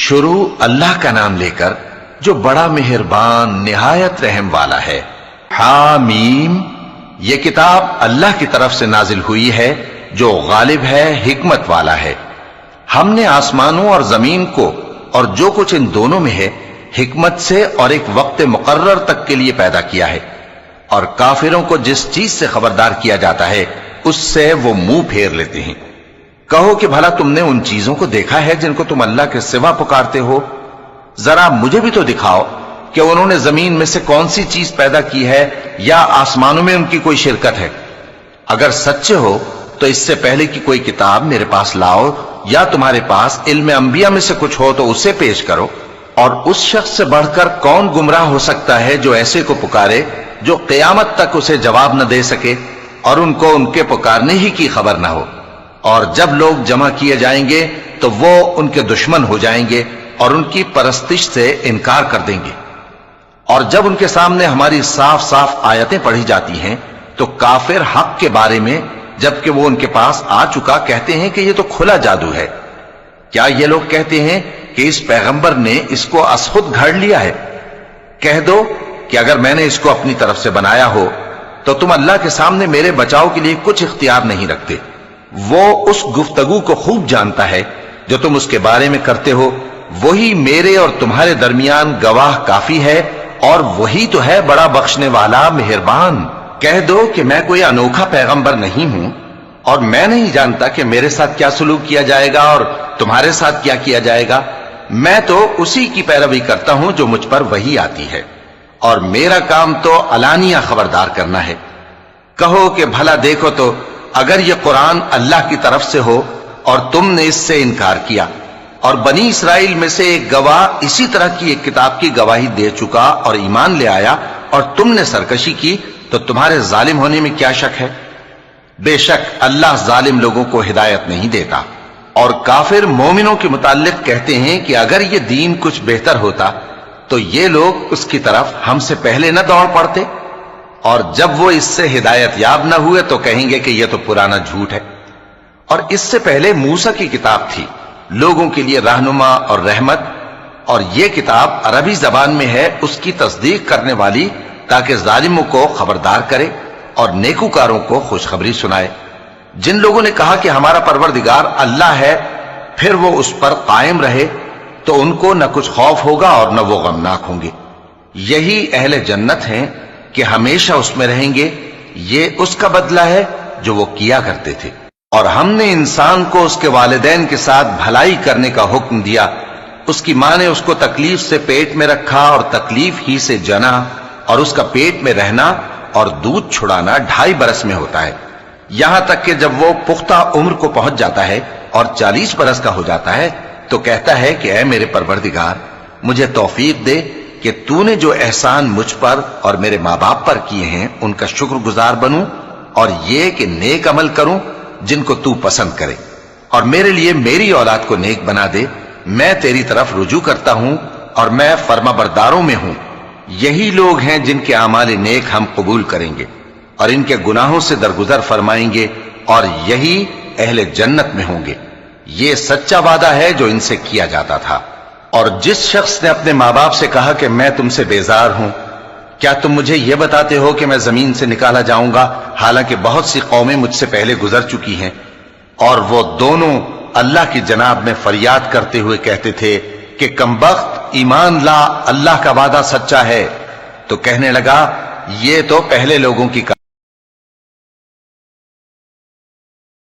شروع اللہ کا نام لے کر جو بڑا مہربان نہایت رحم والا ہے۔ حامیم، یہ کتاب اللہ کی طرف سے نازل ہوئی ہے جو غالب ہے، حکمت والا ہے۔ ہم نے آسمانوں اور زمین کو اور جو کچھ ان دونوں میں ہے حکمت سے اور ایک وقت مقرر تک کے لیے پیدا کیا ہے، اور کافروں کو جس چیز سے خبردار کیا جاتا ہے اس سے وہ منہ پھیر لیتے ہیں۔ کہو کہ بھلا تم نے ان چیزوں کو دیکھا ہے جن کو تم اللہ کے سوا پکارتے ہو؟ ذرا مجھے بھی تو دکھاؤ کہ انہوں نے زمین میں سے کون سی چیز پیدا کی ہے یا آسمانوں میں ان کی کوئی شرکت ہے۔ اگر سچے ہو تو اس سے پہلے کی کوئی کتاب میرے پاس لاؤ، یا تمہارے پاس علم انبیاء میں سے کچھ ہو تو اسے پیش کرو۔ اور اس شخص سے بڑھ کر کون گمراہ ہو سکتا ہے جو ایسے کو پکارے جو قیامت تک اسے جواب نہ دے سکے اور ان کو ان کے پکارنے ہی کی خبر نہ ہو۔ اور جب لوگ جمع کیے جائیں گے تو وہ ان کے دشمن ہو جائیں گے اور ان کی پرستش سے انکار کر دیں گے۔ اور جب ان کے سامنے ہماری صاف صاف آیتیں پڑھی جاتی ہیں تو کافر حق کے بارے میں جبکہ وہ ان کے پاس آ چکا کہتے ہیں کہ یہ تو کھلا جادو ہے۔ کیا یہ لوگ کہتے ہیں کہ اس پیغمبر نے اس کو از خود گھڑ لیا ہے؟ کہہ دو کہ اگر میں نے اس کو اپنی طرف سے بنایا ہو تو تم اللہ کے سامنے میرے بچاؤ کے لیے کچھ اختیار نہیں رکھتے۔ وہ اس گفتگو کو خوب جانتا ہے جو تم اس کے بارے میں کرتے ہو، وہی میرے اور تمہارے درمیان گواہ کافی ہے، اور وہی تو ہے بڑا بخشنے والا مہربان۔ کہہ دو کہ میں کوئی انوکھا پیغمبر نہیں ہوں، اور میں نہیں جانتا کہ میرے ساتھ کیا سلوک کیا جائے گا اور تمہارے ساتھ کیا کیا جائے گا۔ میں تو اسی کی پیروی کرتا ہوں جو مجھ پر وحی آتی ہے، اور میرا کام تو علانیہ خبردار کرنا ہے۔ کہو کہ بھلا دیکھو تو اگر یہ قرآن اللہ کی طرف سے ہو اور تم نے اس سے انکار کیا، اور بنی اسرائیل میں سے ایک گواہ اسی طرح کی ایک کتاب کی گواہی دے چکا اور ایمان لے آیا، اور تم نے سرکشی کی، تو تمہارے ظالم ہونے میں کیا شک ہے؟ بے شک اللہ ظالم لوگوں کو ہدایت نہیں دیتا۔ اور کافر مومنوں کے متعلق کہتے ہیں کہ اگر یہ دین کچھ بہتر ہوتا تو یہ لوگ اس کی طرف ہم سے پہلے نہ دوڑ پڑتے، اور جب وہ اس سے ہدایت یاب نہ ہوئے تو کہیں گے کہ یہ تو پرانا جھوٹ ہے۔ اور اس سے پہلے موسیٰ کی کتاب تھی، لوگوں کے لیے رہنما اور رحمت، اور یہ کتاب عربی زبان میں ہے اس کی تصدیق کرنے والی، تاکہ ظالموں کو خبردار کرے اور نیکوکاروں کو خوشخبری سنائے۔ جن لوگوں نے کہا کہ ہمارا پروردگار اللہ ہے، پھر وہ اس پر قائم رہے تو ان کو نہ کچھ خوف ہوگا اور نہ وہ غمناک ہوں گے۔ یہی اہل جنت ہیں کہ ہمیشہ اس میں رہیں گے، یہ اس کا بدلہ ہے جو وہ کیا کرتے تھے۔ اور ہم نے انسان کو اس کے والدین کے ساتھ بھلائی کرنے کا حکم دیا۔ اس کی ماں نے اس کو تکلیف سے پیٹ میں رکھا اور تکلیف ہی سے جنا، اور اس کا پیٹ میں رہنا اور دودھ چھڑانا 2.5 برس میں ہوتا ہے، یہاں تک کہ جب وہ پختہ عمر کو پہنچ جاتا ہے اور 40 برس کا ہو جاتا ہے تو کہتا ہے کہ اے میرے پروردگار، مجھے توفیق دے کہ تو نے جو احسان مجھ پر اور میرے ماں باپ پر کیے ہیں ان کا شکر گزار بنوں، اور یہ کہ نیک عمل کروں جن کو تو پسند کرے، اور میرے لیے میری اولاد کو نیک بنا دے۔ میں تیری طرف رجوع کرتا ہوں اور میں فرما برداروں میں ہوں۔ یہی لوگ ہیں جن کے اعمال نیک ہم قبول کریں گے اور ان کے گناہوں سے درگزر فرمائیں گے، اور یہی اہل جنت میں ہوں گے۔ یہ سچا وعدہ ہے جو ان سے کیا جاتا تھا۔ اور جس شخص نے اپنے ماں باپ سے کہا کہ میں تم سے بیزار ہوں، کیا تم مجھے یہ بتاتے ہو کہ میں زمین سے نکالا جاؤں گا، حالانکہ بہت سی قومیں مجھ سے پہلے گزر چکی ہیں؟ اور وہ دونوں اللہ کی جناب میں فریاد کرتے ہوئے کہتے تھے کہ کمبخت، ایمان لا، اللہ کا وعدہ سچا ہے۔ تو کہنے لگا یہ تو پہلے لوگوں کی